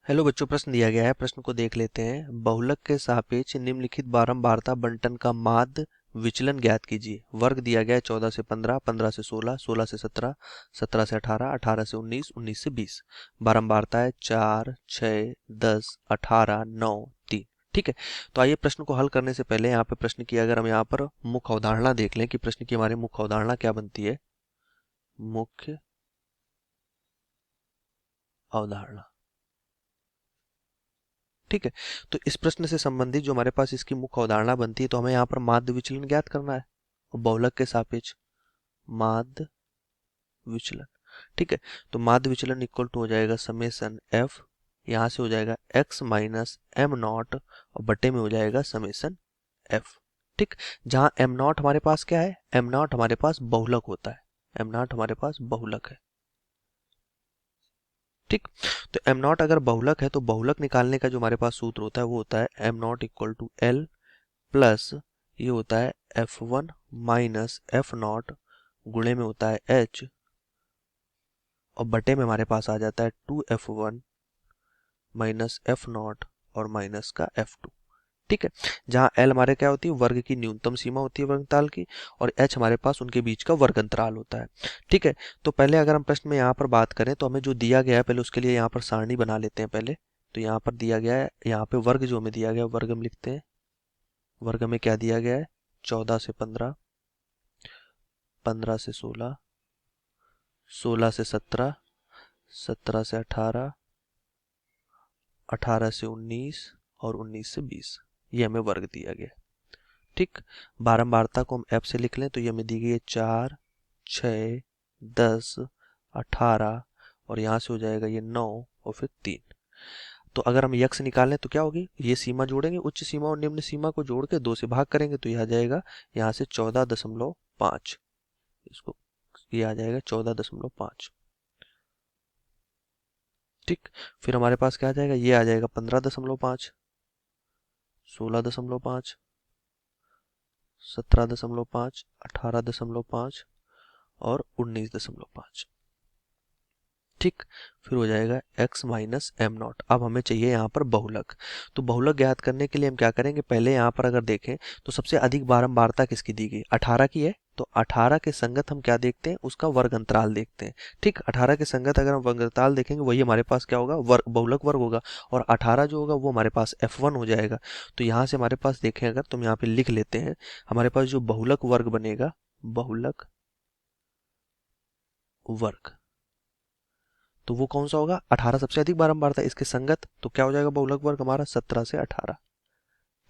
Hello बच्चों, प्रश्न दिया गया है। प्रश्न को देख लेते हैं। बहुलक के सापेक्ष निम्नलिखित बारंबारता बंटन का माध्य विचलन ज्ञात कीजिए। वर्ग दिया गया है 14 से 15, 15 से 16, 16 से 17, 17 से 18, 18 से 19, 19 से 20। बारंबारता है 4, 6, 10, 18, 9, 3। ठीक है, तो आइए प्रश्न को हल करने से पहले यहाँ पे प्रश्न की अगर हम यहाँ पर मुख्य अवधारणा देख लें कि प्रश्न की हमारी मुख्य अवधारणा क्या बनती है। मुख्य अवधारणा। ठीक है, तो इस प्रश्न से संबंधित जो हमारे पास इसकी मुख्य अवधारणा बनती है, तो हमें यहाँ पर माध्य विचलन ज्ञात करना है और बहुलक के सापेक्ष माध्य विचलन। ठीक है, तो माध्य विचलन इक्वल टू हो जाएगा समेसन एफ, यहाँ से हो जाएगा एक्स माइनस एम नॉट और बटे में हो जाएगा समेसन एफ। ठीक, जहां एम नॉट हमारे पास क्या है, एम नॉट हमारे पास बहुलक होता है, एम नॉट हमारे पास बहुलक है। ठीक, तो एम नॉट अगर बहुलक है तो बहुलक निकालने का जो हमारे पास सूत्र होता है वो होता है M not equal to L plus ये होता है F1 माइनस एफ नॉट गुणे में होता है H और बटे में हमारे पास आ जाता है 2F1 माइनस एफ नॉट और माइनस का F2। ठीक है, जहां L हमारे क्या होती है, वर्ग की न्यूनतम सीमा होती है वर्गताल की, और H हमारे पास उनके बीच का वर्ग अंतराल होता है। ठीक है, तो पहले अगर हम प्रश्न में यहाँ पर बात करें तो हमें जो दिया गया है पहले उसके लिए यहाँ पर सारणी बना लेते हैं पहले। तो यहाँ पर दिया गया है, यहाँ पे वर्ग जो हमें दिया गया है वर्ग हम लिखते हैं। वर्ग में क्या दिया गया है, 14 से 15, 15 से 16, 16 से 17, 17 से 18, 18 से 19 और 19 से 20। ये हमें वर्ग दिया गया। ठीक, बारंबारता को हम एफ से लिख लें तो ये हमें दी गई है 4, 6, 10, 18 और यहाँ से हो जाएगा ये 9 और फिर 3। तो अगर हम यक्स निकालें तो क्या होगी, ये सीमा जोड़ेंगे, उच्च सीमा और निम्न सीमा को जोड़ के 2 से भाग करेंगे तो यह आ जाएगा यहाँ से 14.5। इसको ये आ जाएगा 14.5। ठीक, फिर हमारे पास क्या आ जाएगा, ये आ जाएगा 15.5, 16.5, 17.5, 18.5 और 19.5। ठीक, फिर हो जाएगा x माइनस एम नॉट। अब हमें चाहिए यहाँ पर बहुलक। तो बहुलक ज्ञात करने के लिए हम क्या करेंगे, पहले यहाँ पर अगर देखें तो सबसे अधिक बारंबारता किसकी दी गई, 18 की है। तो 18 के संगत हम क्या देखते हैं, उसका वर्ग अंतराल देखते हैं। ठीक, 18 के संगत अगर हम वर्ग अंतराल देखेंगे वही हमारे पास क्या होगा, वर्ग बहुलक वर्ग होगा, और 18 जो होगा वो हमारे पास F1 हो जाएगा। तो यहाँ से हमारे पास देखें अगर तो हम यहाँ पे लिख लेते हैं, हमारे पास जो बहुलक वर्ग बनेगा, बहुलक वर्ग, तो वो कौन सा होगा, 18 सबसे अधिक बारंबार था इसके संगत, तो क्या हो जाएगा बहुलक वर्ग हमारा 17 से 18।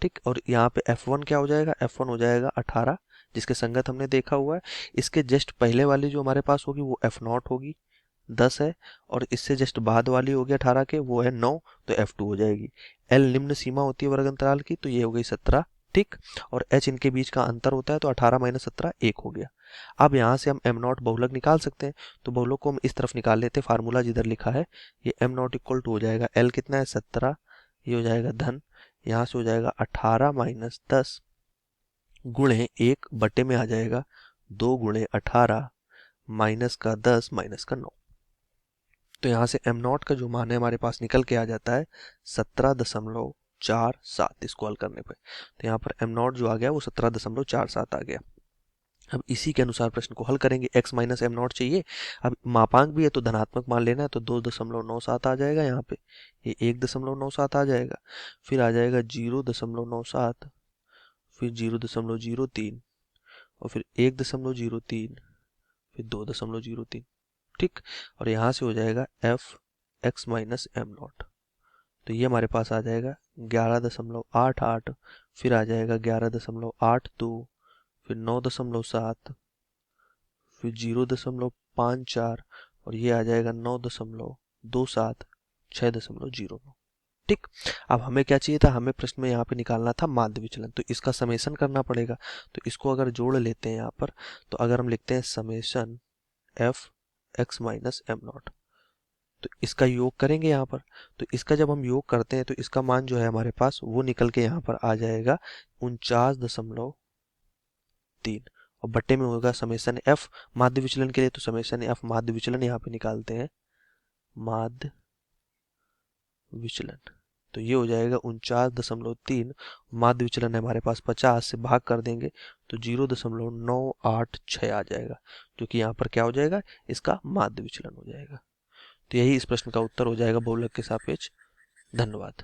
ठीक, और यहाँ पे F1 क्या हो जाएगा, F1 हो जाएगा 18 जिसके संगत हमने देखा हुआ है। इसके जस्ट पहले वाली जो हमारे पास होगी वो F नॉट होगी, 10 है, और इससे जस्ट बाद वाली होगी 18 के, वो है 9, तो F2 हो जाएगी। L निम्न सीमा होती है वर्ग अंतराल की, तो ये हो गई 17। ठीक, और H इनके बीच का अंतर होता है, तो 18 माइनस 17 1 हो गया। अब यहाँ से हम एम नॉट बहुलक निकाल सकते हैं, तो बहुलक को हम इस तरफ निकाल लेते हैं, फार्मूला जिधर लिखा है, ये एम नॉट इक्वल टू हो जाएगा L कितना है 17, ये हो जाएगा धन, यहाँ से हो जाएगा 18 माइनस 10 गुणे 1 बटे में आ जाएगा 2 गुणे 18 माइनस का 10 माइनस का 9। तो यहाँ से एम नॉट का जो मान है हमारे पास निकल के आ जाता है 17.47 इसको हल करने पे। तो यहाँ पर एम नॉट जो आ गया वो 17.47 आ गया। अब इसी के अनुसार प्रश्न को हल करेंगे। x माइनस एम नॉट चाहिए, अब मापांक भी है तो धनात्मक मान लेना है, तो 2.97 आ जाएगा, यहाँ पे ये 1.97 आ जाएगा, फिर आ जाएगा 0.97, फिर 0.03 और फिर 1.03, फिर 2.03। ठीक, और यहाँ से हो जाएगा f x minus am not, तो ये हमारे पास आ जाएगा 11.88, फिर आ जाएगा 11.82, फिर 9.7, फिर 0.54 और ये आ जाएगा 9.27, 6.09। ठीक, अब हमें क्या चाहिए था, हमें प्रश्न में यहाँ पे निकालना था माध्य विचलन, तो इसका समेशन करना पड़ेगा। तो इसको अगर जोड़ लेते हैं यहाँ पर, तो अगर हम लिखते हैं summation F x minus am not, तो इसका योग करेंगे यहाँ पर, तो इसका जब हम योग करते हैं तो इसका मान जो है हमारे पास वो निकल के यहाँ पर आ जाएगा 49.3 और बट्टे में होगा समेशन एफ माध्य विचलन के लिए, तो समेशन एफ माध्य विचलन यहाँ पे निकालते हैं, माध्य विचलन। तो ये हो जाएगा 49.3, माध्य विचलन है हमारे पास 50 से भाग कर देंगे तो 0.986 आ जाएगा, जो कि यहाँ पर क्या हो जाएगा, इसका माध्य विचलन हो जाएगा। तो यही इस प्रश्न का उत्तर हो जाएगा बहुलक के सापेक्ष। धन्यवाद।